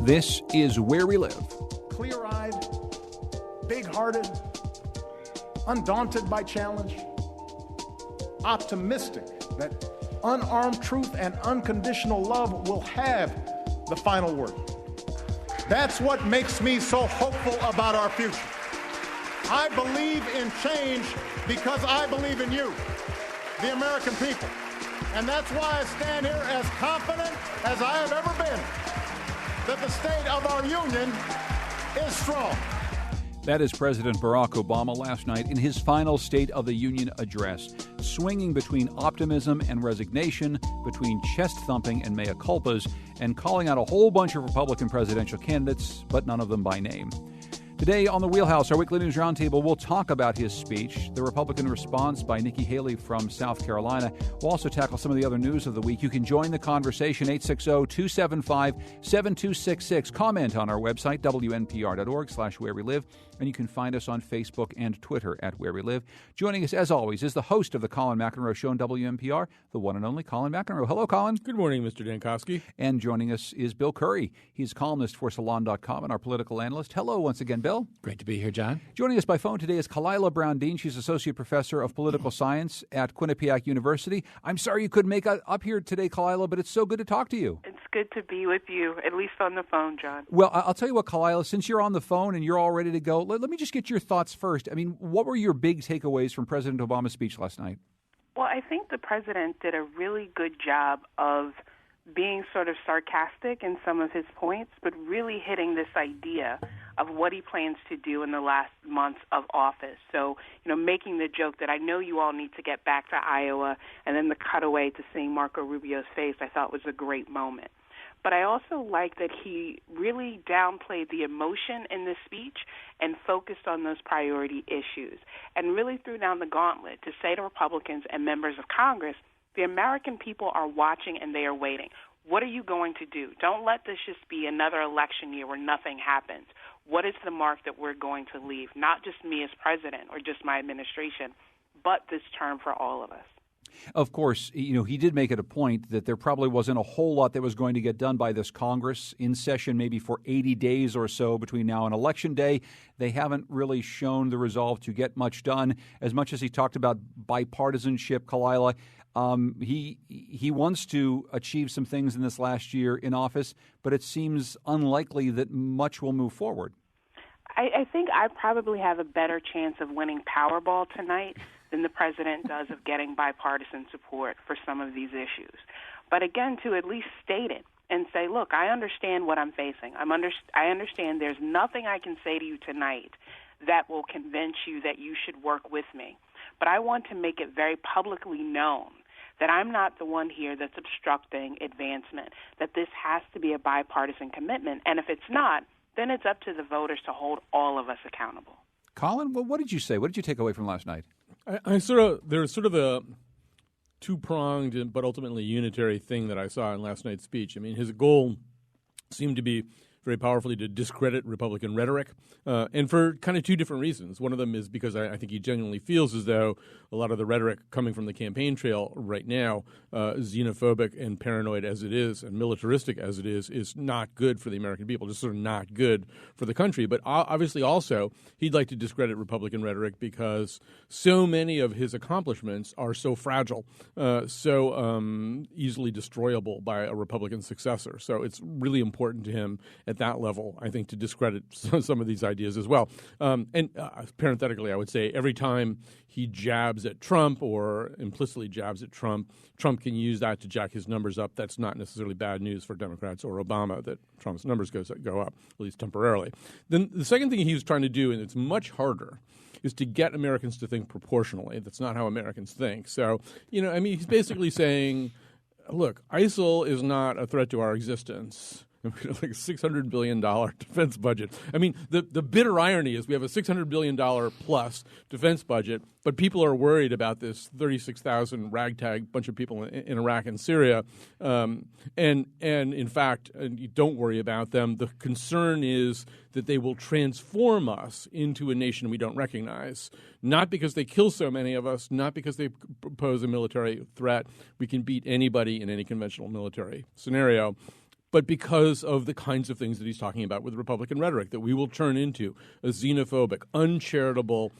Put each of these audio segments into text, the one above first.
This is Where We Live. Clear-eyed, big-hearted, undaunted by challenge, optimistic that unarmed truth and unconditional love will have the final word. That's what makes me so hopeful about our future. I believe in change because I believe in you, the American people. And that's why I stand here as confident as I have ever been that the state of our union is strong. That is President Barack Obama last night in his final State of the Union address, swinging between optimism and resignation, between chest-thumping and mea culpas, and calling out a whole bunch of Republican presidential candidates, but none of them by name. Today on the Wheelhouse, our weekly news roundtable, we'll talk about his speech, the Republican response by Nikki Haley from South Carolina. We'll also tackle some of the other news of the week. You can join the conversation, 860-275-7266. Comment on our website, wnpr.org/where we live, and you can find us on Facebook and Twitter at Where We Live. Joining us, as always, is the host of the Colin McEnroe Show on WNPR, the one and only Colin McEnroe. Hello, Colin. Good morning, Mr. Dankowski. And joining us is Bill Curry. He's a columnist for Salon.com and our political analyst. Hello once again, Bill. Great to be here, John. Joining us by phone today is Kalila Brown-Dean. She's Associate Professor of Political Science at Quinnipiac University. I'm sorry you couldn't make it up here today, Kalila, but it's so good to talk to you. It's good to be with you, at least on the phone, John. Well, I'll tell you what, Kalila, since you're on the phone and you're all ready to go, let me just get your thoughts first. I mean, what were your big takeaways from President Obama's speech last night? Well, I think the president did a really good job of being sort of sarcastic in some of his points, but really hitting this idea of what he plans to do in the last months of office. So, making the joke that I know you all need to get back to Iowa, and then the cutaway to seeing Marco Rubio's face, I thought was a great moment. But I also like that he really downplayed the emotion in this speech and focused on those priority issues and really threw down the gauntlet to say to Republicans and members of Congress, the American people are watching and they are waiting. What are you going to do? Don't let this just be another election year where nothing happens. What is the mark that we're going to leave? Not just me as president or just my administration, but this term for all of us. Of course, he did make it a point that there probably wasn't a whole lot that was going to get done by this Congress in session maybe for 80 days or so between now and Election Day. They haven't really shown the resolve to get much done. As much as he talked about bipartisanship, Kalila, he wants to achieve some things in this last year in office, but it seems unlikely that much will move forward. I think I probably have a better chance of winning Powerball tonight than the president does of getting bipartisan support for some of these issues. But again, to at least state it and say, look, I understand what I'm facing. I understand there's nothing I can say to you tonight that will convince you that you should work with me. But I want to make it very publicly known that I'm not the one here that's obstructing advancement, that this has to be a bipartisan commitment. And if it's not, then it's up to the voters to hold all of us accountable. Colin, what did you say? What did you take away from last night? There's sort of a two-pronged but ultimately unitary thing that I saw in last night's speech. I mean, his goal seemed to be very powerfully to discredit Republican rhetoric, and for kind of two different reasons. One of them is because I think he genuinely feels as though a lot of the rhetoric coming from the campaign trail right now, xenophobic and paranoid as it is and militaristic as it is not good for the American people, just sort of not good for the country. But obviously also he'd like to discredit Republican rhetoric because so many of his accomplishments are so fragile, so easily destroyable by a Republican successor. So it's really important to him at that level, I think, to discredit some of these ideas as well. And parenthetically, I would say every time he jabs at Trump or implicitly jabs at Trump, Trump can use that to jack his numbers up. That's not necessarily bad news for Democrats or Obama that Trump's numbers go up, at least temporarily. Then the second thing he was trying to do, and it's much harder, is to get Americans to think proportionally. That's not how Americans think. So, he's basically saying, look, ISIL is not a threat to our existence. Like a $600 billion defense budget. I mean, the bitter irony is we have a $600 billion plus defense budget, but people are worried about this 36,000 ragtag bunch of people in Iraq and Syria. And in fact, you don't worry about them. The concern is that they will transform us into a nation we don't recognize, not because they kill so many of us, not because they pose a military threat. We can beat anybody in any conventional military scenario. but because of the kinds of things that he's talking about with Republican rhetoric, that we will turn into a xenophobic, uncharitable,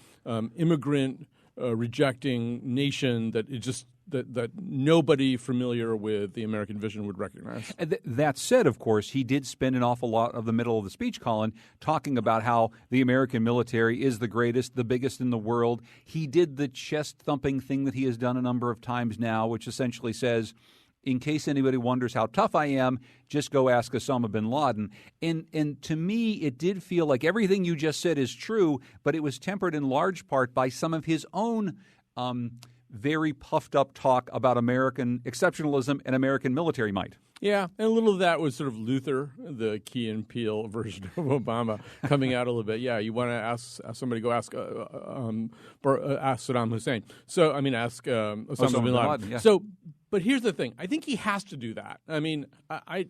immigrant rejecting nation that it just that nobody familiar with the American vision would recognize. That said, of course, he did spend an awful lot of the middle of the speech, Colin, talking about how the American military is the greatest, the biggest in the world. He did the chest-thumping thing that he has done a number of times now, which essentially says, in case anybody wonders how tough I am, just go ask Osama bin Laden. And to me, it did feel like everything you just said is true, but it was tempered in large part by some of his own very puffed up talk about American exceptionalism and American military might. Yeah, and a little of that was sort of Luther, the Key and Peele version of Obama, coming out a little bit. Yeah, you want to ask somebody, go ask Saddam Hussein. So, I mean, ask Osama bin Laden. Yeah. So, but here's the thing. I think he has to do that. I mean, I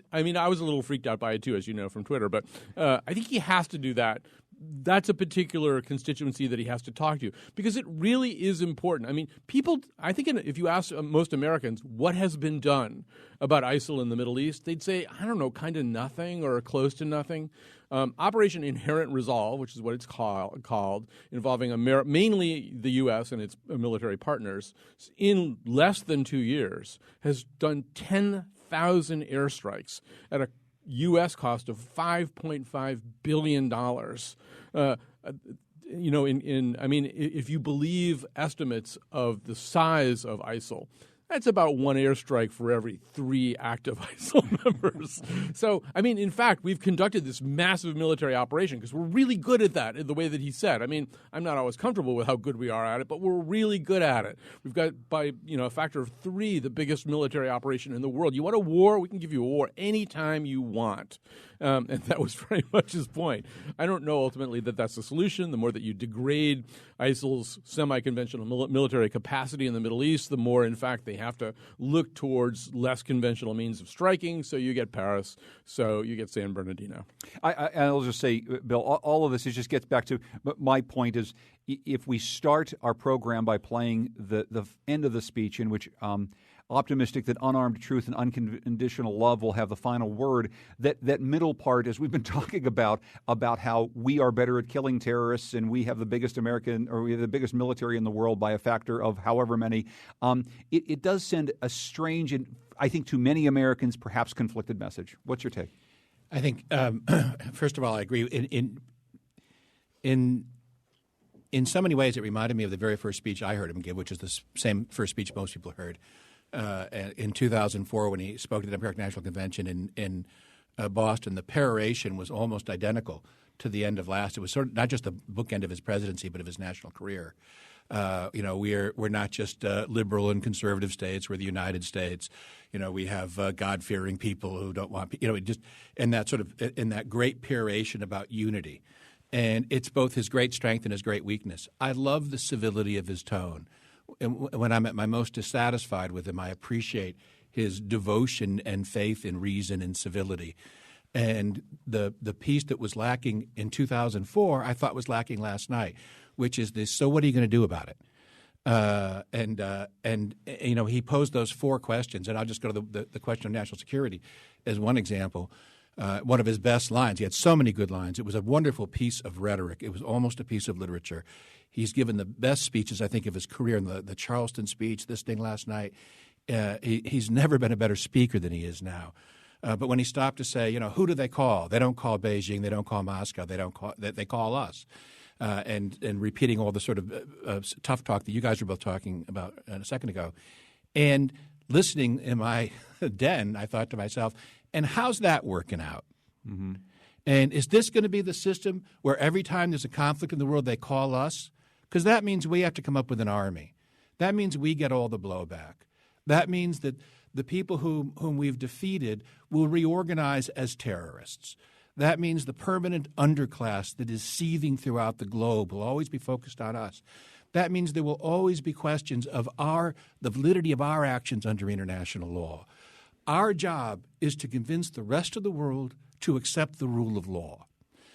was a little freaked out by it too, as you know from Twitter. But I think he has to do that. That's a particular constituency that he has to talk to because it really is important. I mean, people, I think if you ask most Americans what has been done about ISIL in the Middle East, they'd say, I don't know, kind of nothing or close to nothing. Operation Inherent Resolve, which is what it's called, involving mainly the U.S. and its military partners, in less than 2 years has done 10,000 airstrikes at a U.S. cost of $5.5 billion. If you believe estimates of the size of ISIL, that's about one airstrike for every 3 active ISIL members. So, I mean, in fact, we've conducted this massive military operation because we're really good at that in the way that he said. I mean, I'm not always comfortable with how good we are at it, but we're really good at it. We've got, by a factor of 3, the biggest military operation in the world. You want a war? We can give you a war anytime you want. And that was very much his point. I don't know ultimately that that's the solution. The more that you degrade ISIL's semi-conventional military capacity in the Middle East, the more, in fact, they have to look towards less conventional means of striking. So you get Paris, so you get San Bernardino. I'll just say, Bill, all of this just gets back to my point is if we start our program by playing the end of the speech in which optimistic that unarmed truth and unconditional love will have the final word. That middle part, as we've been talking about how we are better at killing terrorists and we have the biggest military in the world by a factor of however many, it does send a strange and I think to many Americans perhaps conflicted message. What's your take? I think first of all, I agree. In so many ways, it reminded me of the very first speech I heard him give, which is the same first speech most people heard. In 2004 when he spoke to the Democratic National Convention in Boston, the peroration was almost identical to the end of last. It was sort of not just the bookend of his presidency, but of his national career. We're not just liberal and conservative states. We're the United States. We have God-fearing people who don't want in that great peroration about unity. And it's both his great strength and his great weakness. I love the civility of his tone. And when I'm at my most dissatisfied with him, I appreciate his devotion and faith in reason and civility. And the piece that was lacking in 2004, I thought was lacking last night, which is this: so what are you going to do about it? He posed those 4 questions, and I'll just go to the question of national security as one example. One of his best lines. He had so many good lines. It was a wonderful piece of rhetoric. It was almost a piece of literature. He's given the best speeches, I think, of his career in the Charleston speech, this thing last night. He's never been a better speaker than he is now. But when he stopped to say, who do they call? They don't call Beijing. They don't call Moscow. They call us. And repeating all the sort of tough talk that you guys were both talking about a second ago. And listening in my den, I thought to myself, and how's that working out? Mm-hmm. And is this going to be the system where every time there's a conflict in the world, they call us? Because that means we have to come up with an army. That means we get all the blowback. That means that the people whom we've defeated will reorganize as terrorists. That means the permanent underclass that is seething throughout the globe will always be focused on us. That means there will always be questions of the validity of our actions under international law. Our job is to convince the rest of the world to accept the rule of law.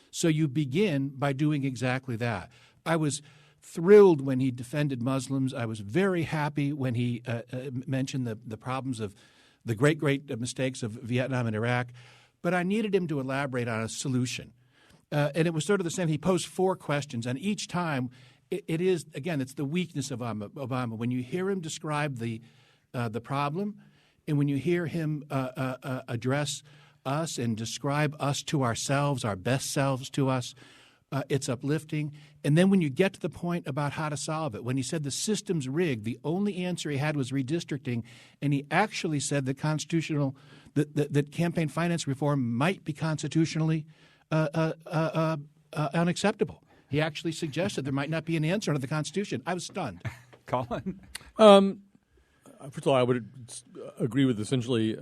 So you begin by doing exactly that. I was thrilled when he defended Muslims. I was very happy when he mentioned the problems of the great mistakes of Vietnam and Iraq, but I needed him to elaborate on a solution. And it was sort of the same. He posed 4 questions, and each time it is, again, it's the weakness of Obama. When you hear him describe the problem, and when you hear him address us and describe us to ourselves, our best selves to us, it's uplifting. And then when you get to the point about how to solve it, when he said the system's rigged, the only answer he had was redistricting, and he actually said that that campaign finance reform might be constitutionally unacceptable. He actually suggested there might not be an answer under the Constitution. I was stunned. Colin? First of all, I would agree with essentially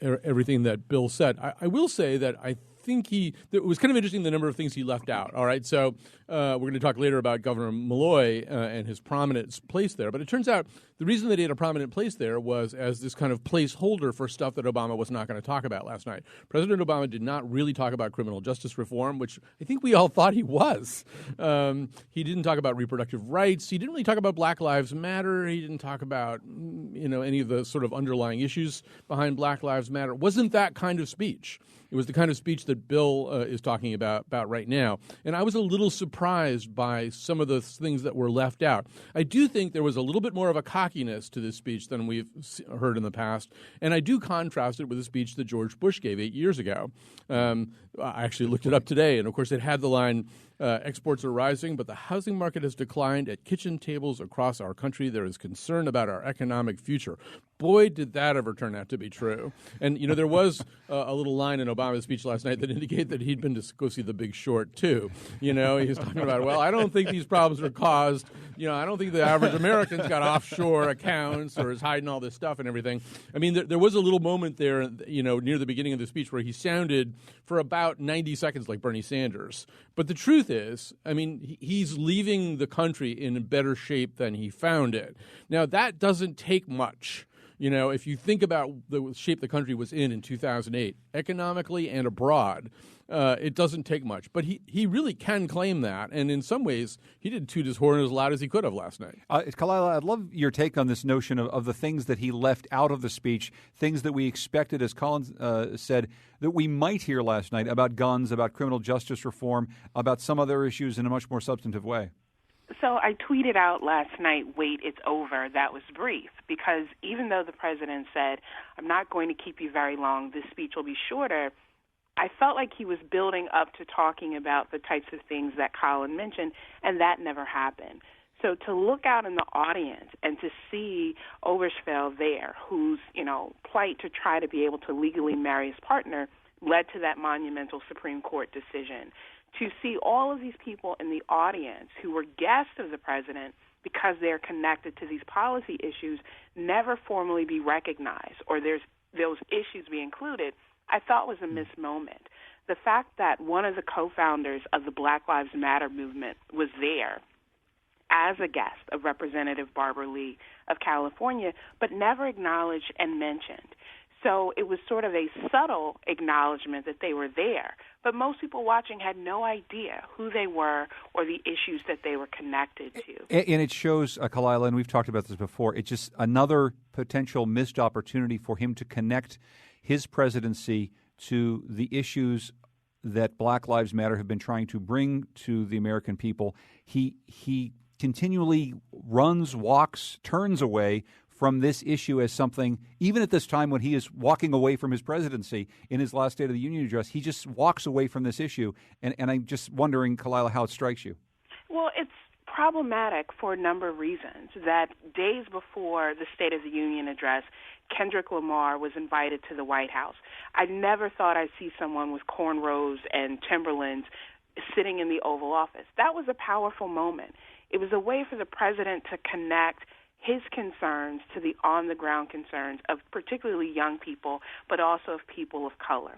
everything that Bill said. I will say that I think it was kind of interesting the number of things he left out. All right, so we're going to talk later about Governor Malloy and his prominent place there. But it turns out the reason that he had a prominent place there was as this kind of placeholder for stuff that Obama was not going to talk about last night. President Obama did not really talk about criminal justice reform, which I think we all thought he was. He didn't talk about reproductive rights. He didn't really talk about Black Lives Matter. He didn't talk about any of the sort of underlying issues behind Black Lives Matter. It wasn't that kind of speech. It was the kind of speech that Bill is talking about right now. And I was a little surprised by some of the things that were left out. I do think there was a little bit more of a cockiness to this speech than we've heard in the past. And I do contrast it with a speech that George Bush gave 8 years ago. I actually looked it up today, and of course it had the line, exports are rising, but the housing market has declined at kitchen tables across our country. There is concern about our economic future. Boy, did that ever turn out to be true. And, there was a little line in Obama's speech last night that indicated that he'd been to go see The Big Short, too. He was talking about, well, I don't think these problems are caused, I don't think the average American's got offshore accounts or is hiding all this stuff and everything. I mean, there was a little moment there, near the beginning of the speech where he sounded for about 90 seconds like Bernie Sanders. But the truth is, he's leaving the country in better shape than he found it. Now, that doesn't take much. If you think about the shape the country was in 2008, economically and abroad, it doesn't take much. But he really can claim that. And in some ways, he didn't toot his horn as loud as he could have last night. Kalila, I'd love your take on this notion of the things that he left out of the speech, things that we expected, as Colin said, that we might hear last night about guns, about criminal justice reform, about some other issues in a much more substantive way. So I tweeted out last night, wait, it's over. That was brief, because even though the president said, I'm not going to keep you very long, this speech will be shorter, I felt like he was building up to talking about the types of things that Colin mentioned, and that never happened. So to look out in the audience and to see Obergefell there, whose, plight to try to be able to legally marry his partner led to that monumental Supreme Court decision, to see all of these people in the audience who were guests of the president because they're connected to these policy issues never formally be recognized or there's those issues be included, I thought was a missed moment. The fact that one of the co-founders of the Black Lives Matter movement was there as a guest of Representative Barbara Lee of California, but never acknowledged and mentioned. So it was sort of a subtle acknowledgement that they were there. But most people watching had no idea who they were or the issues that they were connected to. And it shows, Kalila, and we've talked about this before, it's just another potential missed opportunity for him to connect his presidency to the issues that Black Lives Matter have been trying to bring to the American people. He continually runs, walks, turns away from this issue as something, even at this time when he is walking away from his presidency in his last State of the Union address, he just walks away from this issue. And I'm just wondering, Kalila, how it strikes you. Well, it's problematic for a number of reasons. That days before the State of the Union address, Kendrick Lamar was invited to the White House. I never thought I'd see someone with cornrows and Timberlands sitting in the Oval Office. That was a powerful moment. It was a way for the president to connect his concerns to the on-the-ground concerns of particularly young people, but also of people of color.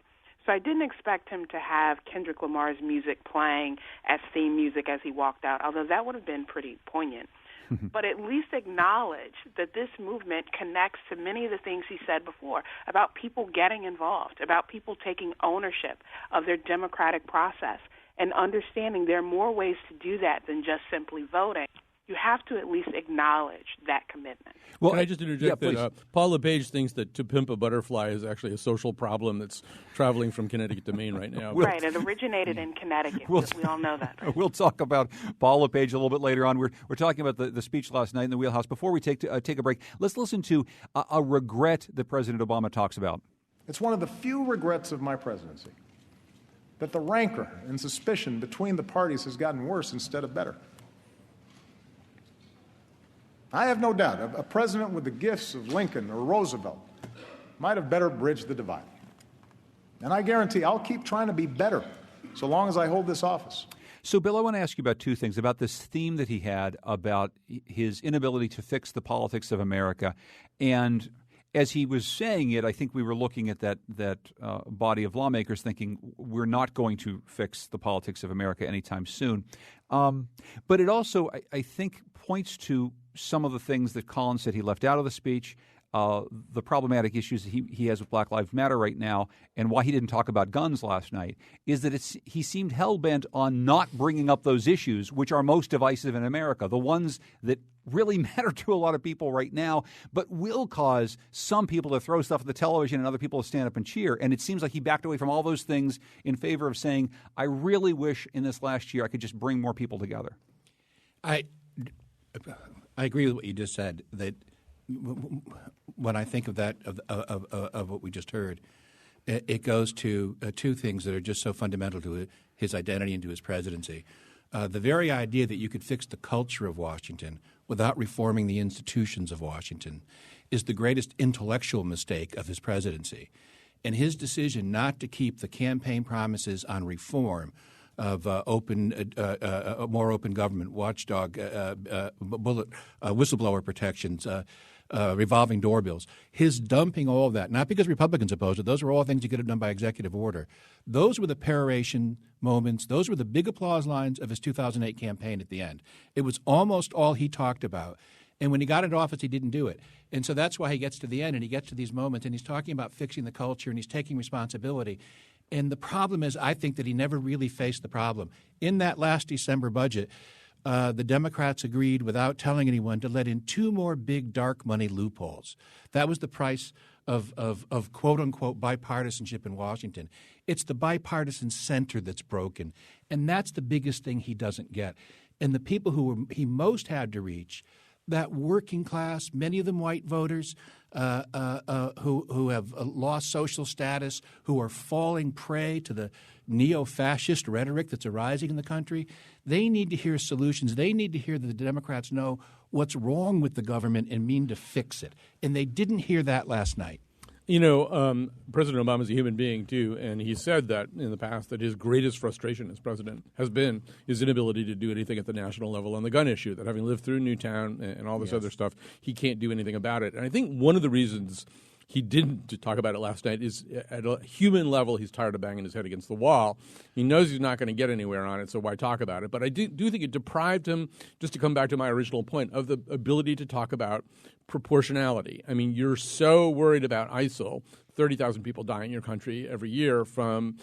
So I didn't expect him to have Kendrick Lamar's music playing as theme music as he walked out, although that would have been pretty poignant. But at least acknowledge that this movement connects to many of the things he said before about people getting involved, about people taking ownership of their democratic process and understanding there are more ways to do that than just simply voting. you have to at least acknowledge that commitment. Well, can I just interject that Paul LePage thinks that to pimp a butterfly is actually a social problem that's traveling from Connecticut to Maine right now. Right, it originated in Connecticut. We all know that. Right? We'll talk about Paul LePage a little bit later on. We're talking about the speech last night in the Wheelhouse. Before we take a break, let's listen to a regret that President Obama talks about. It's one of the few regrets of my presidency that the rancor and suspicion between the parties has gotten worse instead of better. I have no doubt a president with the gifts of Lincoln or Roosevelt might have better bridged the divide. And I guarantee I'll keep trying to be better so long as I hold this office. So, Bill, I want to ask you about two things, about this theme that he had about his inability to fix the politics of America. And as he was saying it, I think we were looking at that body of lawmakers thinking we're not going to fix the politics of America anytime soon. But it also, I think, points to some of the things that Colin said he left out of the speech, the problematic issues that he has with Black Lives Matter right now, and why he didn't talk about guns last night, is that he seemed hell-bent on not bringing up those issues which are most divisive in America, the ones that really matter to a lot of people right now, but will cause some people to throw stuff at the television and other people to stand up and cheer. And it seems like he backed away from all those things in favor of saying, I really wish in this last year I could just bring more people together. I agree with what you just said, that when I think of that, of what we just heard, it goes to two things that are just so fundamental to his identity and to his presidency. The very idea that you could fix the culture of Washington without reforming the institutions of Washington is the greatest intellectual mistake of his presidency. And his decision not to keep the campaign promises on reform of more open government, watchdog, whistleblower protections, revolving door bills, his dumping all of that, not because Republicans opposed it. Those were all things you could have done by executive order. Those were the peroration moments. Those were the big applause lines of his 2008 campaign at the end. It was almost all he talked about. And when he got into office, he didn't do it. And so that's why he gets to the end and he gets to these moments and he's talking about fixing the culture and he's taking responsibility. And the problem is, I think that he never really faced the problem. In that last December budget, the Democrats agreed without telling anyone to let in two more big dark money loopholes. That was the price of quote-unquote bipartisanship in Washington. It's the bipartisan center that's broken, and that's the biggest thing he doesn't get. And the people he most had to reach, that working class, many of them white voters who have lost social status, who are falling prey to the neo-fascist rhetoric that's arising in the country, they need to hear solutions. They need to hear that the Democrats know what's wrong with the government and mean to fix it. And they didn't hear that last night. You know, President Obama is a human being, too, and he said that in the past that his greatest frustration as president has been his inability to do anything at the national level on the gun issue, that having lived through Newtown and all this other stuff, he can't do anything about it. And I think one of the reasons he didn't talk about it last night is at a human level, he's tired of banging his head against the wall. He knows he's not going to get anywhere on it, so why talk about it? But I do think it deprived him, just to come back to my original point, of the ability to talk about proportionality. I mean, you're so worried about ISIL. 30,000 people die in your country every year from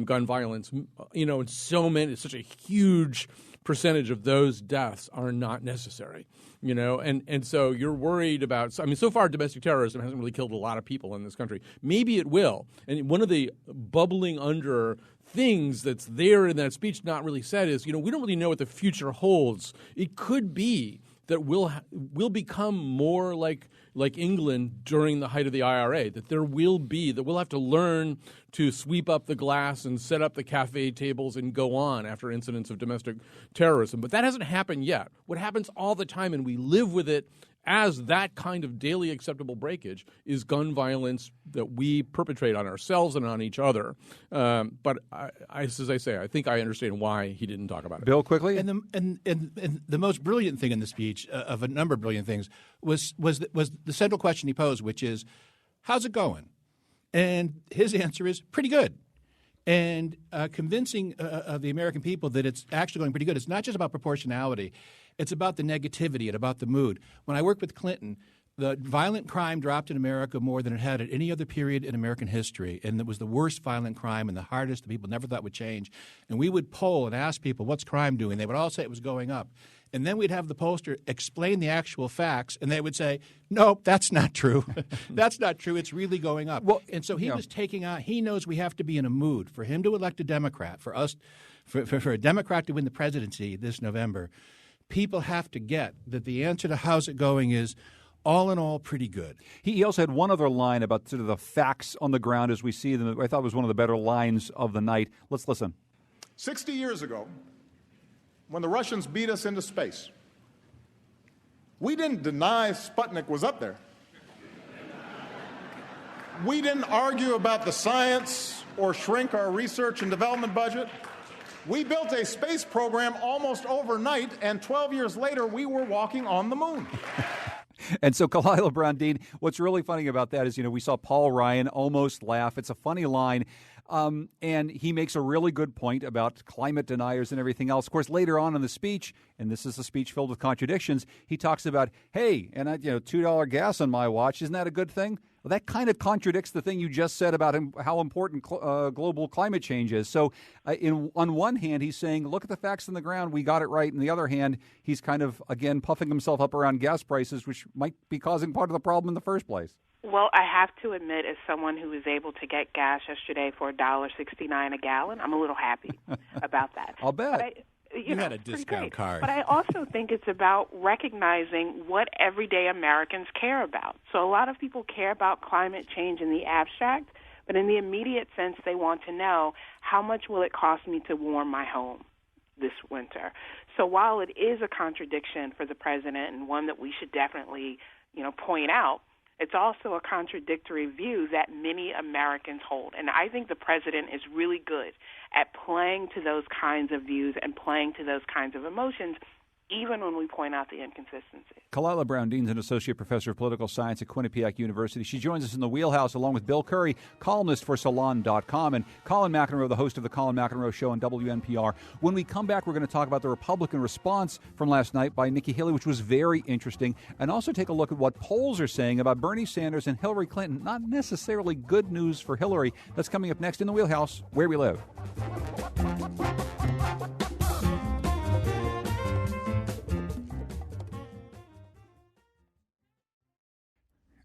gun violence. You know, it's such a huge percentage of those deaths are not necessary. You know, and so you're worried about – I mean, so far domestic terrorism hasn't really killed a lot of people in this country. Maybe it will. And one of the bubbling under things that's there in that speech not really said is, you know, we don't really know what the future holds. It could be that we'll become more like England during the height of the IRA, that we'll have to learn to sweep up the glass and set up the cafe tables and go on after incidents of domestic terrorism. But that hasn't happened yet. What happens all the time, and we live with it as that kind of daily acceptable breakage, is gun violence that we perpetrate on ourselves and on each other. But as I say, I think I understand why he didn't talk about it. Bill, quickly? And the most brilliant thing in the speech, of a number of brilliant things, was the central question he posed, which is, how's it going? And his answer is pretty good. And convincing of the American people that it's actually going pretty good. It's not just about proportionality. It's about the negativity and about the mood. When I worked with Clinton, the violent crime dropped in America more than it had at any other period in American history. And it was the worst violent crime and the hardest that people never thought would change. And we would poll and ask people, what's crime doing? They would all say it was going up. And then we'd have the pollster explain the actual facts, and they would say, "Nope, that's not true. That's not true. It's really going up." Well, and so he was taking on. He knows we have to be in a mood for him to elect a Democrat, for us, for a Democrat to win the presidency this November. People have to get that the answer to how's it going is, all in all, pretty good. He also had one other line about sort of the facts on the ground as we see them. I thought it was one of the better lines of the night. Let's listen. 60 years ago, when the Russians beat us into space, we didn't deny Sputnik was up there. We didn't argue about the science or shrink our research and development budget. We built a space program almost overnight, and 12 years later, we were walking on the moon. And so, Kalila Brown Dean, what's really funny about that is, we saw Paul Ryan almost laugh. It's a funny line. And he makes a really good point about climate deniers and everything else. Of course, later on in the speech, and this is a speech filled with contradictions, he talks about, hey, and $2 gas on my watch, isn't that a good thing? Well, that kind of contradicts the thing you just said about how important global climate change is. So on one hand, he's saying, look at the facts on the ground, we got it right. On the other hand, he's kind of, again, puffing himself up around gas prices, which might be causing part of the problem in the first place. Well, I have to admit, as someone who was able to get gas yesterday for $1.69 a gallon, I'm a little happy about that. I'll bet. But you had a discount card. But I also think it's about recognizing what everyday Americans care about. So a lot of people care about climate change in the abstract, but in the immediate sense, they want to know, how much will it cost me to warm my home this winter? So while it is a contradiction for the president, and one that we should definitely, point out, it's also a contradictory view that many Americans hold. And I think the president is really good at playing to those kinds of views and playing to those kinds of emotions, even when we point out the inconsistency. Kalila Brown Dean's an associate professor of political science at Quinnipiac University. She joins us in the Wheelhouse along with Bill Curry, columnist for Salon.com, and Colin McEnroe, the host of the Colin McEnroe Show on WNPR. When we come back, we're going to talk about the Republican response from last night by Nikki Haley, which was very interesting, and also take a look at what polls are saying about Bernie Sanders and Hillary Clinton. Not necessarily good news for Hillary. That's coming up next in the Wheelhouse, Where We Live.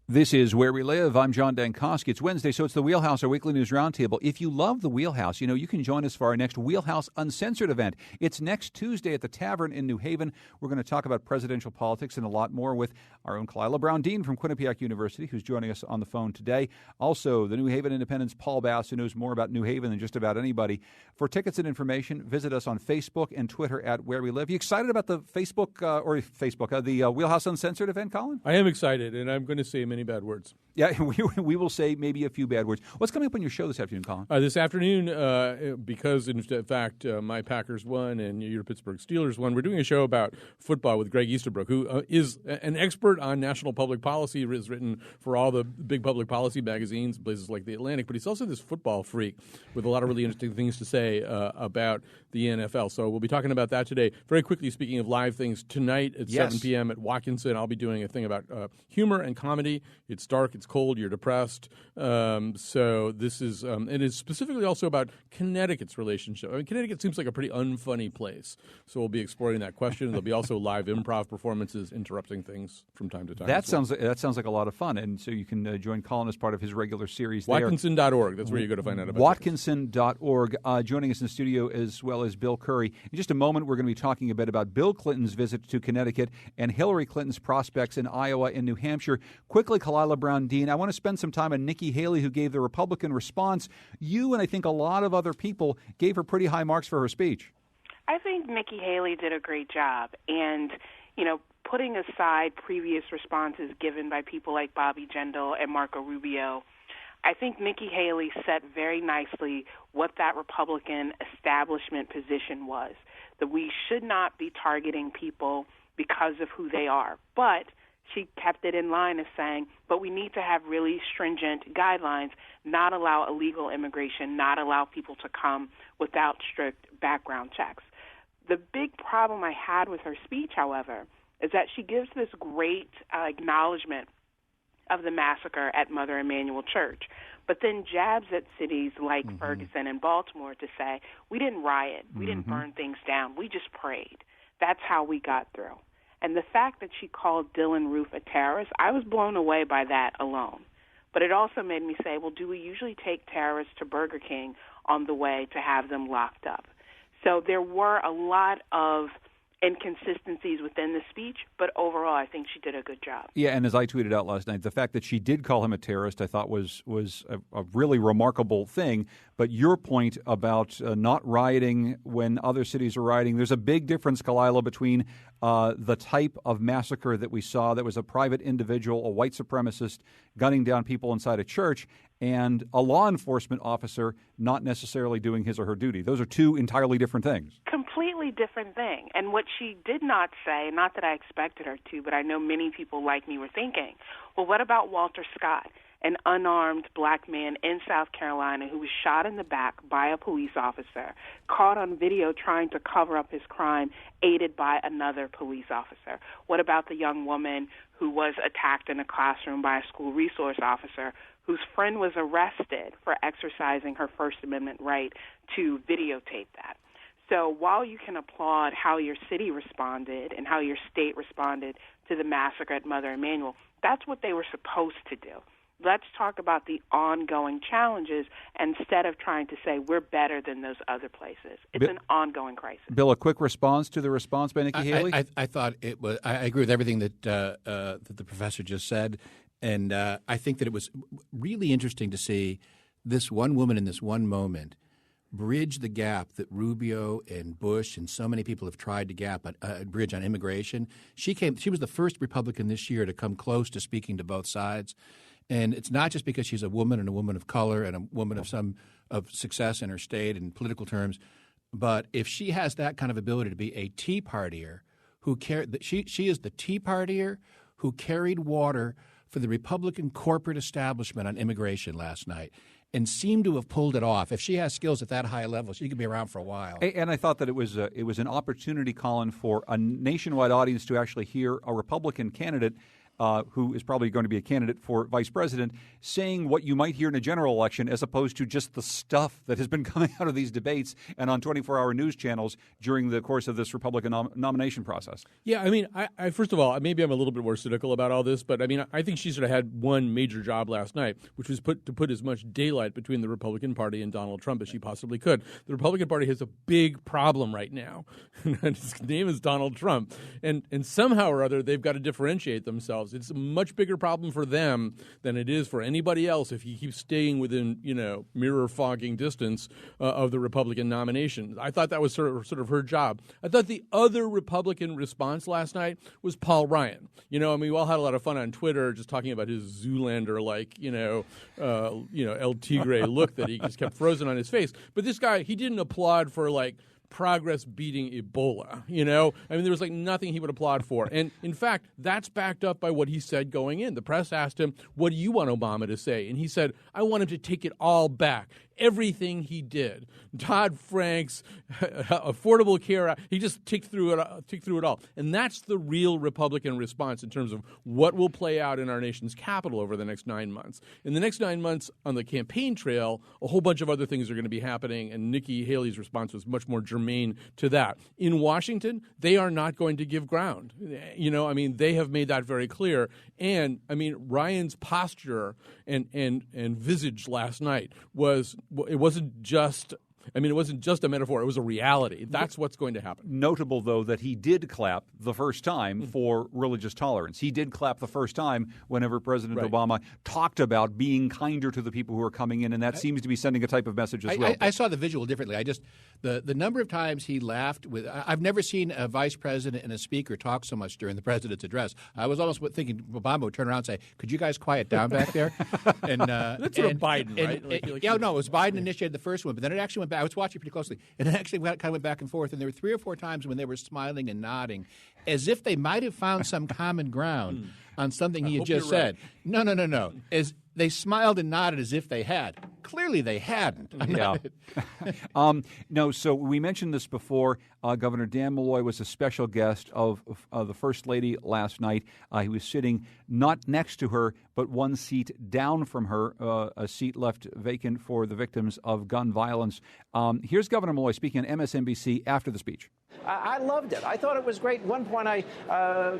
This is Where We Live. I'm John Dankosky. It's Wednesday, so it's the Wheelhouse, our weekly news roundtable. If you love the Wheelhouse, you can join us for our next Wheelhouse Uncensored event. It's next Tuesday at the Tavern in New Haven. We're going to talk about presidential politics and a lot more with our own Kalila Brown Dean from Quinnipiac University, who's joining us on the phone today. Also, the New Haven Independent's Paul Bass, who knows more about New Haven than just about anybody. For tickets and information, visit us on Facebook and Twitter at Where We Live. You excited about the the Wheelhouse Uncensored event, Colin? I am excited, and I'm going to say many bad words. Yeah, we will say maybe a few bad words. What's coming up on your show this afternoon, Colin? This afternoon, because in fact my Packers won and your Pittsburgh Steelers won, we're doing a show about football with Greg Easterbrook, who is an expert on national public policy. Has written for all the big public policy magazines, places like The Atlantic, but he's also this football freak with a lot of really interesting things to say about the NFL. So we'll be talking about that today. Very quickly, speaking of live things, tonight at 7 p.m. at Watkinson, I'll be doing a thing about humor and comedy. It's dark, it's cold, you're depressed. So this is, it is specifically also about Connecticut's relationship. I mean, Connecticut seems like a pretty unfunny place. So we'll be exploring that question. There'll be also live improv performances interrupting things from time to time. That sounds like a lot of fun. And so you can join Colin as part of his regular series there. Watkinson.org. That's where you go to find out about it. Watkinson.org. Joining us in the studio as well as Bill Curry. In just a moment, we're going to be talking a bit about Bill Clinton's visit to Connecticut and Hillary Clinton's prospects in Iowa and New Hampshire. Quickly, Kalila Brown Dean, I want to spend some time on Nikki Haley, who gave the Republican response. You and I think a lot of other people gave her pretty high marks for her speech. I think Nikki Haley did a great job. And, putting aside previous responses given by people like Bobby Jindal and Marco Rubio, I think Nikki Haley set very nicely what that Republican establishment position was, that we should not be targeting people because of who they are. But she kept it in line as saying, but we need to have really stringent guidelines, not allow illegal immigration, not allow people to come without strict background checks. The big problem I had with her speech, however, is that she gives this great acknowledgement of the massacre at Mother Emanuel Church, but then jabs at cities like Ferguson and Baltimore to say, we didn't riot, we didn't burn things down, we just prayed. That's how we got through. And the fact that she called Dylan Roof a terrorist, I was blown away by that alone. But it also made me say, well, do we usually take terrorists to Burger King on the way to have them locked up? So there were a lot of inconsistencies within the speech, but overall I think she did a good job. Yeah, and as I tweeted out last night, the fact that she did call him a terrorist I thought was a really remarkable thing. But your point about not rioting when other cities are rioting, there's a big difference, Kalila, between the type of massacre that we saw that was a private individual, a white supremacist, gunning down people inside a church, and a law enforcement officer not necessarily doing his or her duty. Those are two entirely different things. Completely different thing. And what she did not say, not that I expected her to, but I know many people like me were thinking, well, what about Walter Scott, an unarmed black man in South Carolina who was shot in the back by a police officer, caught on video trying to cover up his crime, aided by another police officer? What about the young woman who was attacked in a classroom by a school resource officer whose friend was arrested for exercising her First Amendment right to videotape that? So while you can applaud how your city responded and how your state responded to the massacre at Mother Emanuel, that's what they were supposed to do. Let's talk about the ongoing challenges instead of trying to say we're better than those other places. It's an ongoing crisis. Bill, a quick response to the response by Nikki Haley? I thought it was. I agree with everything that the professor just said, and I think that it was really interesting to see this one woman in this one moment bridge the gap that Rubio and Bush and so many people have tried to bridge on immigration. She was the first Republican this year to come close to speaking to both sides. And it's not just because she's a woman and a woman of color and a woman of success in her state in political terms, but if she has that kind of ability to be a Tea Partier she is the Tea Partier who carried water for the Republican corporate establishment on immigration last night and seemed to have pulled it off. If she has skills at that high level, she could be around for a while. And I thought that it was an opportunity, Colin, for a nationwide audience to actually hear a Republican candidate who is probably going to be a candidate for vice president, saying what you might hear in a general election as opposed to just the stuff that has been coming out of these debates and on 24-hour news channels during the course of this Republican nomination process. Yeah, I mean, I first of all, maybe I'm a little bit more cynical about all this, but I mean, I think she sort of had one major job last night, which was to put as much daylight between the Republican Party and Donald Trump as she possibly could. The Republican Party has a big problem right now, and his name is Donald Trump, and somehow or other they've got to differentiate themselves. It's a much bigger problem for them than it is for anybody else if he keeps staying within, mirror fogging distance of the Republican nomination. I thought that was sort of her job. I thought the other Republican response last night was Paul Ryan. We all had a lot of fun on Twitter just talking about his Zoolander-like, El Tigre look that he just kept frozen on his face. But this guy, he didn't applaud for progress beating Ebola, there was nothing he would applaud for. And in fact, that's backed up by what he said going in. The press asked him, what do you want Obama to say? And he said, I want him to take it all back. Everything he did, Dodd-Frank's, Affordable Care Act, he just ticked through it all. And that's the real Republican response in terms of what will play out in our nation's capital over the next 9 months. In the next 9 months on the campaign trail, a whole bunch of other things are going to be happening, and Nikki Haley's response was much more germane to that. In Washington, they are not going to give ground. They have made that very clear. And, Ryan's posture and visage last night it wasn't just a metaphor. It was a reality. That's what's going to happen. Notable, though, that he did clap the first time for religious tolerance. He did clap the first time whenever President Obama talked about being kinder to the people who are coming in, and that seems to be sending a type of message as well. I saw the visual differently. The number of times he laughed I've never seen a vice president and a speaker talk so much during the president's address. I was almost thinking Obama would turn around and say, "Could you guys quiet down back there?" And that's sort of Biden, right? It was Biden initiated the first one, but then it actually went back. I was watching pretty closely, and it actually kind of went back and forth. And there were 3 or 4 times when they were smiling and nodding, as if they might have found some common ground on something he had just said. Right. No. As they smiled and nodded as if they had. Clearly, they hadn't. No. So we mentioned this before. Governor Dan Malloy was a special guest of the First Lady last night. He was sitting not next to her, but one seat down from her, a seat left vacant for the victims of gun violence. Here's Governor Malloy speaking on MSNBC after the speech. I loved it. I thought it was great. At one point, I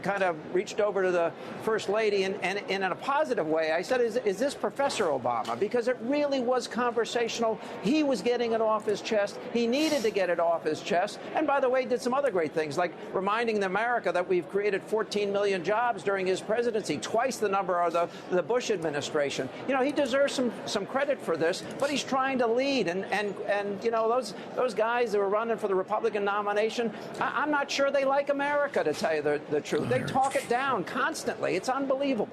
kind of reached over to the First Lady and in a positive way, I said, is this Professor Obama? Because it really was conversational. He was getting it off his chest. He needed to get it off his chest. And by the way, did some other great things, like reminding America that we've created 14 million jobs during his presidency, twice the number of the Bush administration. You know, he deserves some credit for this, but he's trying to lead. And you know, those guys that were running for the Republican nomination, I'm not sure they like America, to tell you the truth. They talk it down constantly. It's unbelievable.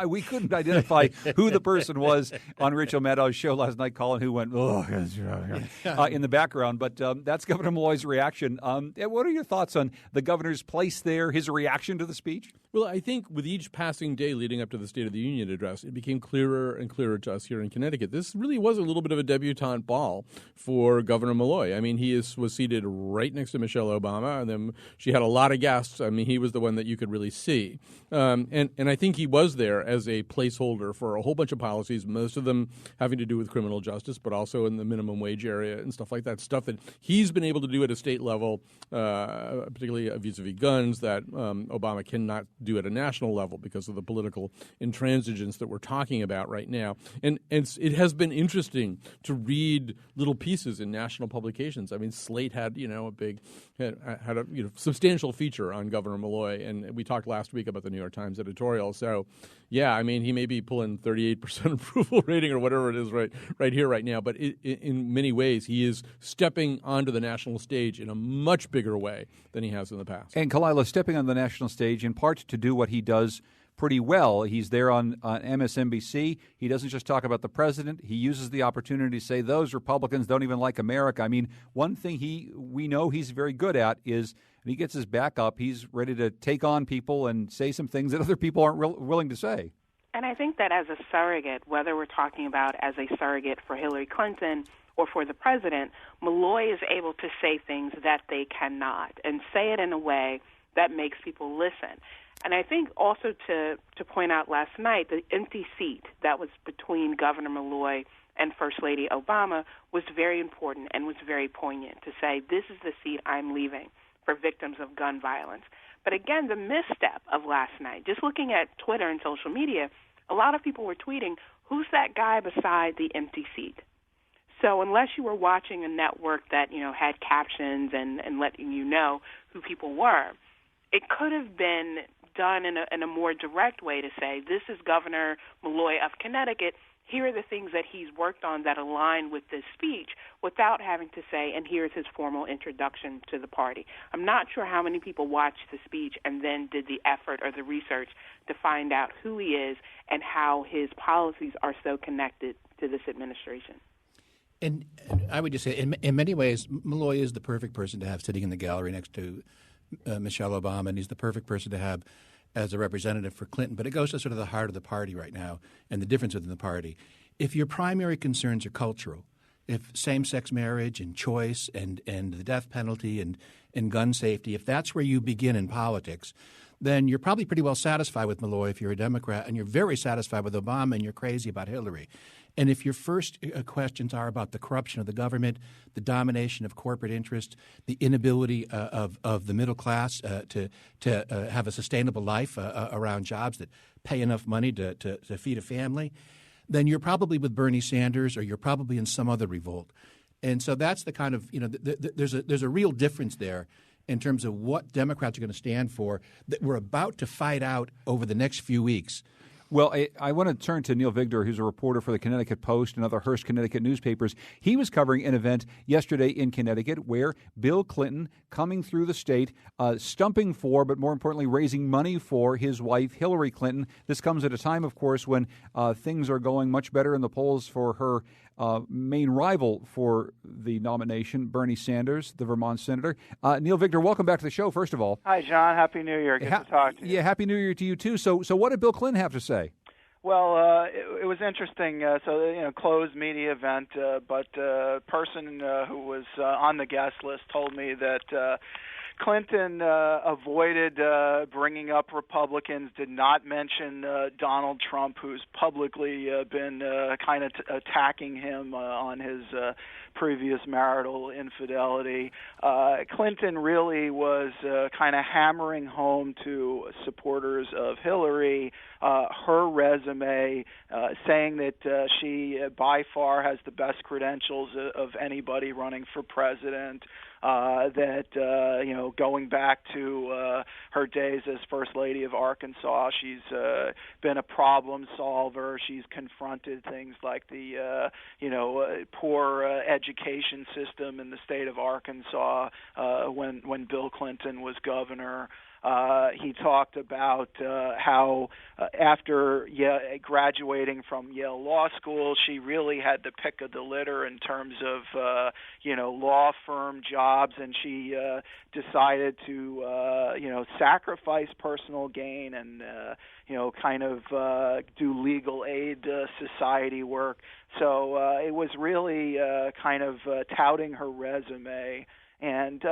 We couldn't identify who the person was on Rachel Maddow's show last night, Colin, who went, in the background. But that's Governor Malloy's reaction. What are your thoughts on the governor's place there, his reaction to the speech? Well, I think with each passing day leading up to the State of the Union address, it became clearer and clearer to us here in Connecticut. This really was a little bit of a debutante ball for Governor Malloy. I mean, he was seated right next to Michelle Obama, and then she had a lot of guests. I mean, he was the one that you could really see. And I think he was there as a placeholder for a whole bunch of policies, most of them having to do with criminal justice, but also in the minimum wage area and stuff like that, stuff that he's been able to do at a state level, particularly vis-a-vis guns, that Obama cannot do at a national level because of the political intransigence that we're talking about right now. And it has been interesting to read little pieces in national publications. I mean, Slate had, had a substantial feature on Governor Malloy, and we talked last week about the New York Times editorial. So, yeah, I mean, he may be pulling 38% approval rating or whatever it is right here, right now. But in many ways, he is stepping onto the national stage in a much bigger way than he has in the past. And Kalila, stepping on the national stage in part to do what he does pretty well. He's there on MSNBC. He doesn't just talk about the president. He uses the opportunity to say those Republicans don't even like America. I mean, one thing we know he's very good at is when he gets his back up, he's ready to take on people and say some things that other people aren't willing to say. And I think that as a surrogate, whether we're talking about as a surrogate for Hillary Clinton or for the president, Malloy is able to say things that they cannot and say it in a way that makes people listen. And I think also to point out last night, the empty seat that was between Governor Malloy and First Lady Obama was very important and was very poignant to say, this is the seat I'm leaving for victims of gun violence. But again, the misstep of last night, just looking at Twitter and social media, a lot of people were tweeting, who's that guy beside the empty seat? So unless you were watching a network that, had captions and letting you know who people were, it could have been done in a more direct way to say, this is Governor Malloy of Connecticut. Here are the things that he's worked on that align with this speech without having to say, and here's his formal introduction to the party. I'm not sure how many people watched the speech and then did the effort or the research to find out who he is and how his policies are so connected to this administration. And I would just say, in many ways, Malloy is the perfect person to have sitting in the gallery next to Michelle Obama, and he's the perfect person to have as a representative for Clinton. But it goes to sort of the heart of the party right now and the difference within the party. If your primary concerns are cultural, if same-sex marriage and choice and the death penalty and gun safety, if that's where you begin in politics, then you're probably pretty well satisfied with Malloy if you're a Democrat, and you're very satisfied with Obama and you're crazy about Hillary. And if your first questions are about the corruption of the government, the domination of corporate interest, the inability of the middle class to have a sustainable life around jobs that pay enough money to feed a family, then you're probably with Bernie Sanders or you're probably in some other revolt. And so that's the kind of, there's a real difference there in terms of what Democrats are going to stand for that we're about to fight out over the next few weeks. Well, I want to turn to Neil Vigdor, who's a reporter for the Connecticut Post and other Hearst, Connecticut newspapers. He was covering an event yesterday in Connecticut where Bill Clinton, coming through the state, stumping for, but more importantly, raising money for his wife, Hillary Clinton. This comes at a time, of course, when things are going much better in the polls for her main rival for the nomination, Bernie Sanders, the Vermont senator. Neil Vigdor, welcome back to the show, first of all. Hi, John. Happy New Year. Good to talk to you. Yeah, Happy New Year to you, too. So what did Bill Clinton have to say? Well, it was interesting. Closed media event, but a person who was on the guest list told me that Clinton avoided bringing up Republicans, did not mention Donald Trump, who's publicly been kind of attacking him on his previous marital infidelity. Clinton really was kind of hammering home to supporters of Hillary her resume, saying that she by far has the best credentials of anybody running for president. That going back to her days as First Lady of Arkansas, she's been a problem solver. She's confronted things like the poor education system in the state of Arkansas when Bill Clinton was governor. He talked about how after graduating from Yale Law School, she really had the pick of the litter in terms of law firm jobs, and she decided to sacrifice personal gain and kind of do legal aid society work. So it was really kind of touting her resume. And,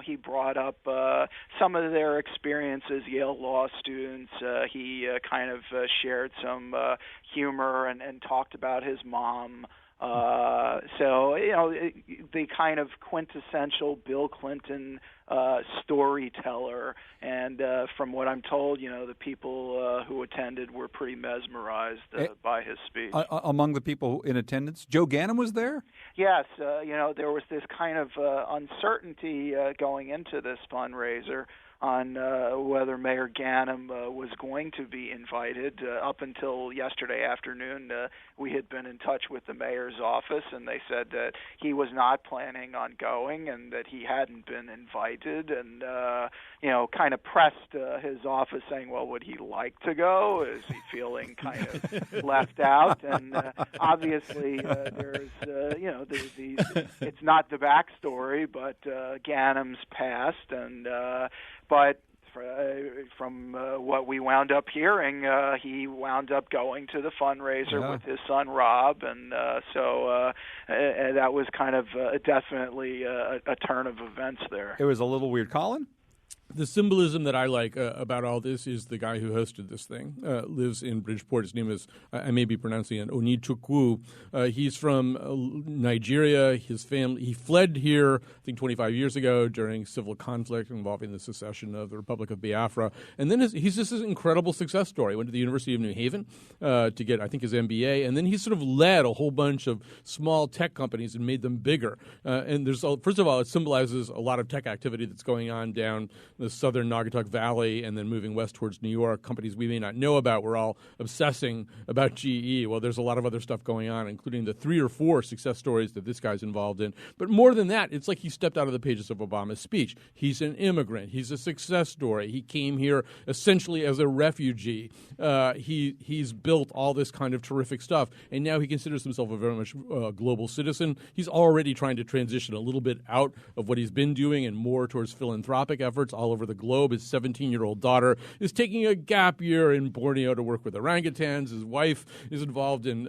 he brought up some of their experiences, Yale law students. He kind of shared some humor and talked about his mom. The kind of quintessential Bill Clinton storyteller. And from what I'm told, the people who attended were pretty mesmerized by his speech. Among the people in attendance, Joe Ganim was there? Yes. There was this kind of uncertainty going into this fundraiser on whether Mayor Ganim was going to be invited. Up until yesterday afternoon, we had been in touch with the mayor's office, and they said that he was not planning on going and that he hadn't been invited, and kind of pressed his office saying, well, would he like to go? Is he feeling kind of left out? And obviously there's, it's not the backstory, but Ganim's past, and but from what we wound up hearing, he wound up going to the fundraiser with his son Rob, and so that was kind of definitely a turn of events there. It was a little weird. Colin? The symbolism that I like about all this is the guy who hosted this thing lives in Bridgeport. His name is, I may be pronouncing it, Onichukwu. He's from Nigeria. His family, he fled here, I think 25 years ago during civil conflict involving the secession of the Republic of Biafra. And then he's just this incredible success story. He went to the University of New Haven to get, I think, his MBA. And then he sort of led a whole bunch of small tech companies and made them bigger. And first of all, it symbolizes a lot of tech activity that's going on down the southern Naugatuck Valley and then moving west towards New York. Companies we may not know about. We're all obsessing about GE. Well, there's a lot of other stuff going on, including the 3 or 4 success stories that this guy's involved in. But more than that, it's like he stepped out of the pages of Obama's speech. He's an immigrant. He's a success story. He came here essentially as a refugee. He's built all this kind of terrific stuff, and now he considers himself a very much global citizen. He's already trying to transition a little bit out of what he's been doing and more towards philanthropic efforts all over the globe. His 17-year-old daughter is taking a gap year in Borneo to work with orangutans. His wife is involved in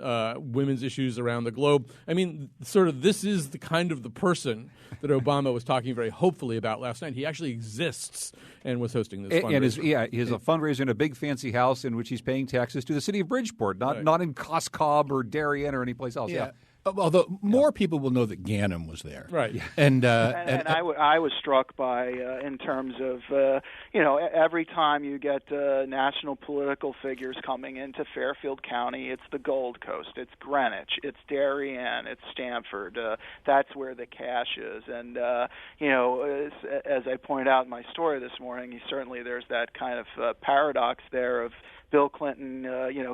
women's issues around the globe. I mean, sort of this is the kind of the person that Obama was talking very hopefully about last night. He actually exists and was hosting this fundraiser. And he has a fundraiser in a big fancy house in which he's paying taxes to the city of Bridgeport, not in Coscob or Darien or anyplace else. Yeah. Although more people will know that Ganim was there, right? And I was struck by in terms of every time you get national political figures coming into Fairfield County, it's the Gold Coast, it's Greenwich, it's Darien, it's Stamford. That's where the cash is, and as I point out in my story this morning, certainly there's that kind of paradox there of Bill Clinton,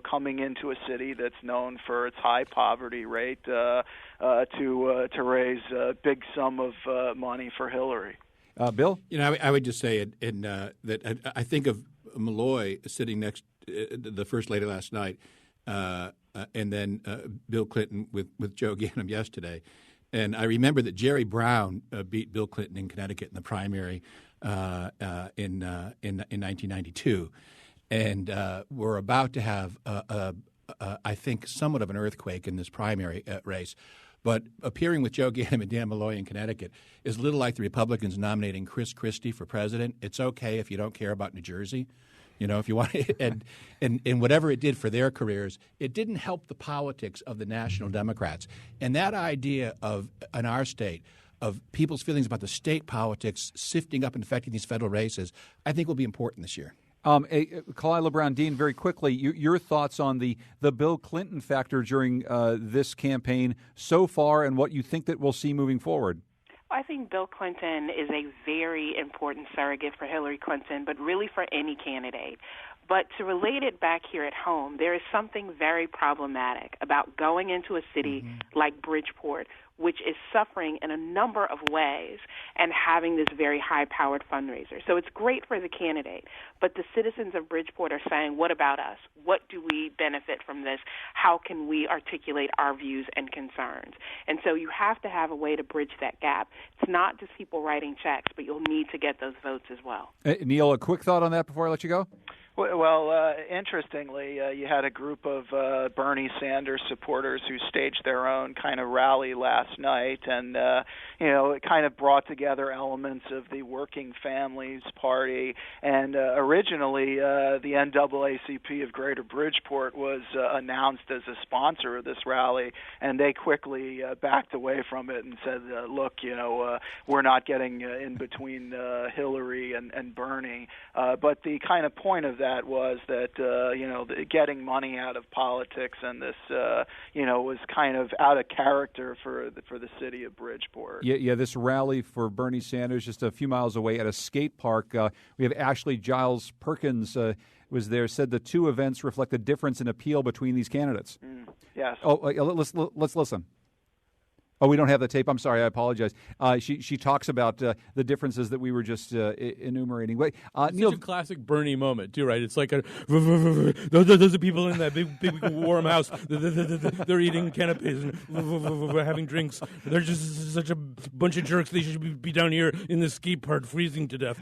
coming into a city that's known for its high poverty rate to raise a big sum of money for Hillary. Bill? I would just say that I think of Malloy sitting next the First Lady last night, and then Bill Clinton with Joe Ganim yesterday. And I remember that Jerry Brown beat Bill Clinton in Connecticut in the primary in 1992. And we're about to have, I think, somewhat of an earthquake in this primary race. But appearing with Joe Ganim and Dan Malloy in Connecticut is a little like the Republicans nominating Chris Christie for president. It's okay if you don't care about New Jersey. You know, if you want and whatever it did for their careers, it didn't help the politics of the national Democrats. And that idea of, in our state, of people's feelings about the state politics sifting up and affecting these federal races, I think will be important this year. Kalila Brown-Dean, very quickly, your thoughts on the Bill Clinton factor during this campaign so far and what you think that we'll see moving forward. I think Bill Clinton is a very important surrogate for Hillary Clinton, but really for any candidate. But to relate it back here at home, there is something very problematic about going into a city like Bridgeport, which is suffering in a number of ways, and having this very high-powered fundraiser. So it's great for the candidate, but the citizens of Bridgeport are saying, what about us? What do we benefit from this? How can we articulate our views and concerns? And so you have to have a way to bridge that gap. It's not just people writing checks, but you'll need to get those votes as well. Neil, a quick thought on that before I let you go? Well, interestingly, you had a group of Bernie Sanders supporters who staged their own kind of rally last night, and it kind of brought together elements of the Working Families Party. And originally, the NAACP of Greater Bridgeport was announced as a sponsor of this rally, and they quickly backed away from it and said, "Look, we're not getting in between Hillary and Bernie." But the kind of point of that was that getting money out of politics and this was kind of out of character for the city of Bridgeport. Yeah. This rally for Bernie Sanders just a few miles away at a skate park. We have Ashley Giles Perkins was there. Said the two events reflect a difference in appeal between these candidates. Yes. Oh, let's listen. Oh, we don't have the tape. I'm sorry. I apologize. She talks about the differences that we were just enumerating. Wait, Neil, such a classic Bernie moment, too, right? It's like those are people in that big warm house. They're eating canapes and having drinks. They're just such a bunch of jerks. They should be down here in the ski park, freezing to death.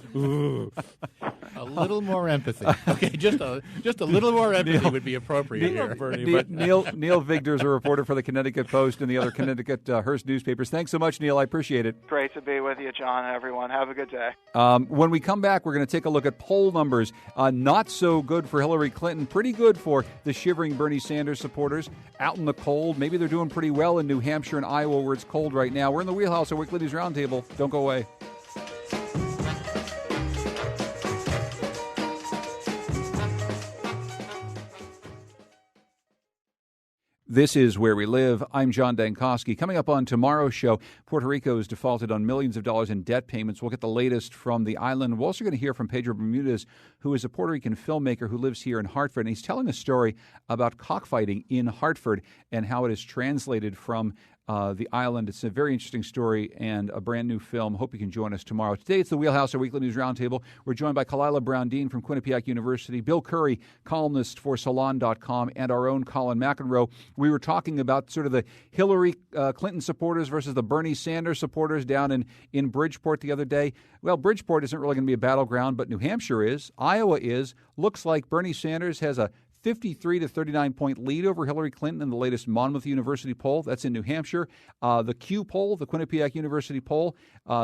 A little more empathy. Okay, just a little more empathy would be appropriate here. Bernie, Neil Vigdor is a reporter for the Connecticut Post and the other Connecticut Hearst newspapers. Thanks so much, Neil. I appreciate it. Great to be with you, John, and everyone. Have a good day. When we come back, we're going to take a look at poll numbers. Not so good for Hillary Clinton, pretty good for the shivering Bernie Sanders supporters out in the cold. Maybe they're doing pretty well in New Hampshire and Iowa where it's cold right now. We're in the Wheelhouse, our Weekly News Roundtable. Don't go away. This is Where We Live. I'm John Dankosky. Coming up on tomorrow's show, Puerto Rico has defaulted on millions of dollars in debt payments. We'll get the latest from the island. We're also going to hear from Pedro Bermudez, who is a Puerto Rican filmmaker who lives here in Hartford. And he's telling a story about cockfighting in Hartford and how it is translated from the island. It's a very interesting story and a brand new film. Hope you can join us tomorrow. Today it's the Wheelhouse, our Weekly News Roundtable. We're joined by Kalila Brown-Dean from Quinnipiac University, Bill Curry, columnist for Salon.com, and our own Colin McEnroe. We were talking about sort of the Hillary Clinton supporters versus the Bernie Sanders supporters down in Bridgeport the other day. Well, Bridgeport isn't really going to be a battleground, but New Hampshire is. Iowa is. Looks like Bernie Sanders has a 53 to 39 point lead over Hillary Clinton in the latest Monmouth University poll. That's in New Hampshire. The Q poll, the Quinnipiac University poll,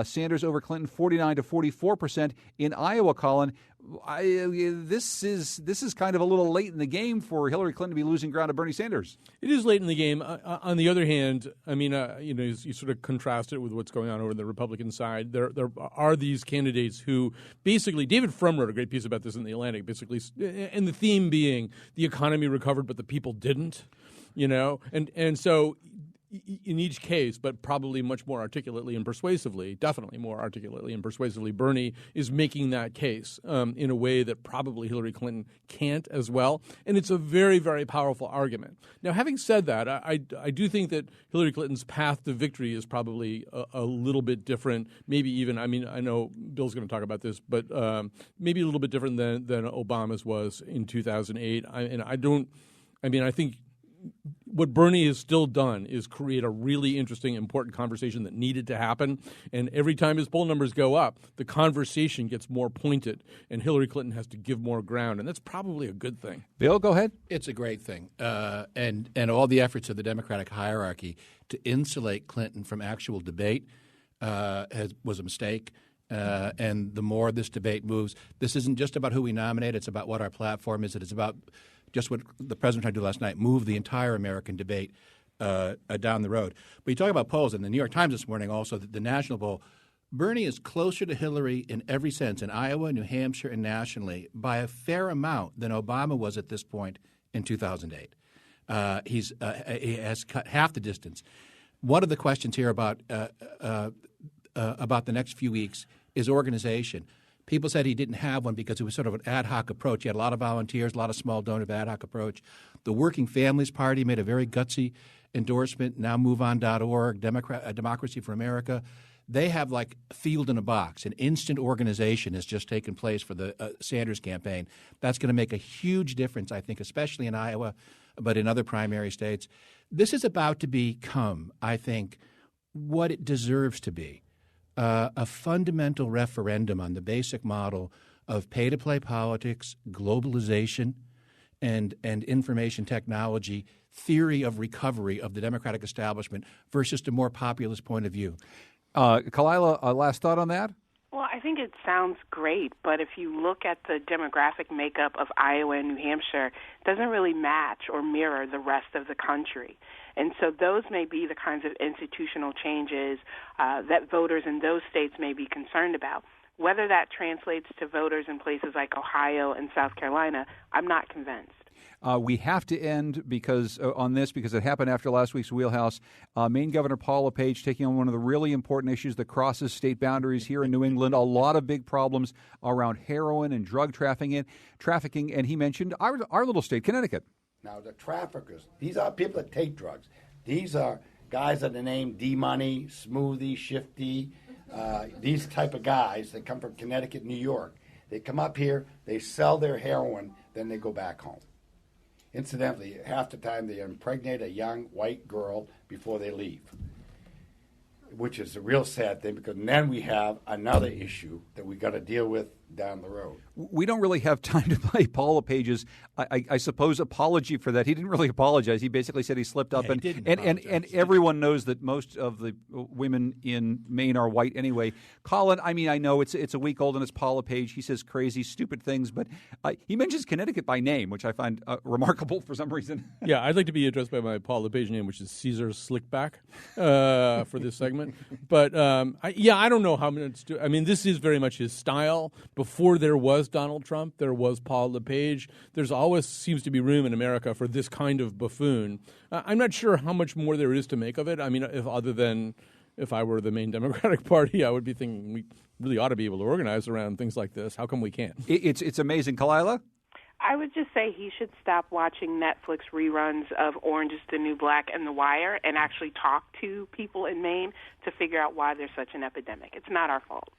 Sanders over Clinton 49 to 44%. In Iowa, Colin, this is kind of a little late in the game for Hillary Clinton to be losing ground to Bernie Sanders. It is late in the game. On the other hand, I mean, you sort of contrast it with what's going on over the Republican side. There are these candidates who basically, David Frum wrote a great piece about this in The Atlantic, basically, and the theme being the economy recovered, but the people didn't, and so in each case, but probably much more articulately and persuasively, definitely more articulately and persuasively, Bernie is making that case in a way that probably Hillary Clinton can't as well. And it's a very, very powerful argument. Now, having said that, I do think that Hillary Clinton's path to victory is probably a little bit different, maybe even, I mean, I know Bill's going to talk about this, but maybe a little bit different than Obama's was in 2008. I think what Bernie has still done is create a really interesting, important conversation that needed to happen. And every time his poll numbers go up, the conversation gets more pointed, and Hillary Clinton has to give more ground. And that's probably a good thing. Bill, go ahead. It's a great thing. And all the efforts of the Democratic hierarchy to insulate Clinton from actual debate was a mistake. And the more this debate moves, this isn't just about who we nominate. It's about what our platform is. It's about just what the president tried to do last night, move the entire American debate down the road. But you talk about polls, and the New York Times this morning also, the national poll, Bernie is closer to Hillary in every sense, in Iowa, New Hampshire, and nationally, by a fair amount than Obama was at this point in 2008. He has cut half the distance. One of the questions here about the next few weeks is organization. People said he didn't have one because it was sort of an ad hoc approach. He had a lot of volunteers, a lot of small donors, ad hoc approach. The Working Families Party made a very gutsy endorsement, now MoveOn.org, Democracy for America. They have like a field in a box. An instant organization has just taken place for the Sanders campaign. That's going to make a huge difference, I think, especially in Iowa, but in other primary states. This is about to become, I think, what it deserves to be. A fundamental referendum on the basic model of pay-to-play politics, globalization, and information technology, theory of recovery of the Democratic establishment versus a more populist point of view. Kalila, last thought on that? Well, I think it sounds great, but if you look at the demographic makeup of Iowa and New Hampshire, it doesn't really match or mirror the rest of the country. And so those may be the kinds of institutional changes that voters in those states may be concerned about. Whether that translates to voters in places like Ohio and South Carolina, I'm not convinced. We have to end because it happened after last week's Wheelhouse. Maine Governor Paul LePage taking on one of the really important issues that crosses state boundaries here in New England. A lot of big problems around heroin and drug trafficking, and he mentioned our little state, Connecticut. Now, the traffickers, these are people that take drugs. These are guys that are named D-Money, Smoothie, Shifty, these type of guys that come from Connecticut, New York. They come up here, they sell their heroin, then they go back home. Incidentally, half the time they impregnate a young white girl before they leave, which is a real sad thing because then we have another issue that we got to deal with down the road. We don't really have time to play Paul LePage's, I suppose, apology for that. He didn't really apologize. He basically said he slipped up, and everyone knows that most of the women in Maine are white anyway. Colin, I mean, I know it's a week old and it's Paul LePage. He says crazy, stupid things, but he mentions Connecticut by name, which I find remarkable for some reason. Yeah, I'd like to be addressed by my Paul LePage name, which is Caesar Slickback for this segment. But I don't know how much. I mean, this is very much his style. Before there was Donald Trump, there was Paul LePage. There's always seems to be room in America for this kind of buffoon. I'm not sure how much more there is to make of it. I mean, if I were the main Democratic Party, I would be thinking we really ought to be able to organize around things like this. How come we can't? It's amazing. Kalila? I would just say he should stop watching Netflix reruns of Orange is the New Black and The Wire and actually talk to people in Maine to figure out why there's such an epidemic. It's not our fault.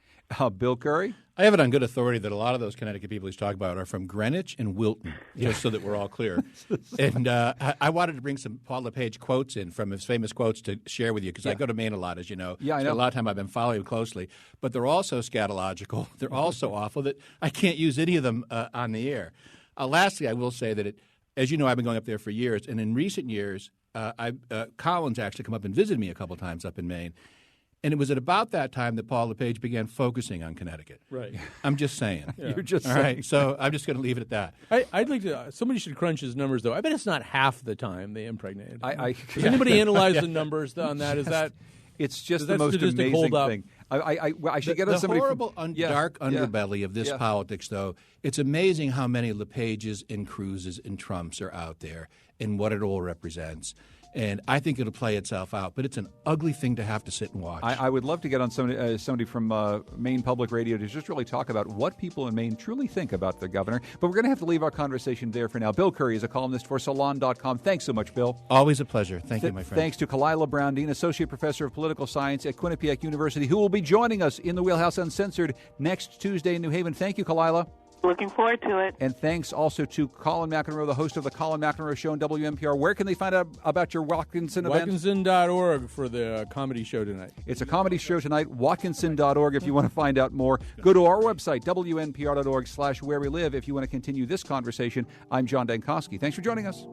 Bill Curry? I have it on good authority that a lot of those Connecticut people he's talking about are from Greenwich and Wilton, just so that we're all clear. And I wanted to bring some Paul LePage quotes in from his famous quotes to share with you because I go to Maine a lot, as you know. Yeah, I know. So a lot of time I've been following him closely. But they're all so scatological. They're all so awful that I can't use any of them on the air. Lastly, I will say that, as you know, I've been going up there for years. And in recent years, Colin's actually come up and visited me a couple times up in Maine. And it was at about that time that Paul LePage began focusing on Connecticut. Right. I'm just saying. Yeah. You're just all saying. Right. So I'm just going to leave it at that. I'd like to. Somebody should crunch his numbers, though. I bet it's not half the time they impregnated. Does anybody analyze the numbers on that? Is that? It's just the most amazing thing. I should get on somebody. The horrible, dark underbelly of this politics, though, it's amazing how many LePages and Cruzes and Trumps are out there and what it all represents. And I think it'll play itself out, but it's an ugly thing to have to sit and watch. I would love to get on somebody from Maine Public Radio to just really talk about what people in Maine truly think about the governor. But we're going to have to leave our conversation there for now. Bill Curry is a columnist for Salon.com. Thanks so much, Bill. Always a pleasure. Thank you, my friend. Thanks to Kalila Brown Dean, Associate Professor of Political Science at Quinnipiac University, who will be joining us in the Wheelhouse Uncensored next Tuesday in New Haven. Thank you, Kalila. Looking forward to it. And thanks also to Colin McEnroe, the host of the Colin McEnroe Show on WNPR. Where can they find out about your Watkinson event? Watkinson.org for the comedy show tonight. It's a comedy show tonight, Watkinson.org if you want to find out more. Go to our website, WNPR.org/where we live if you want to continue this conversation. I'm John Dankosky. Thanks for joining us.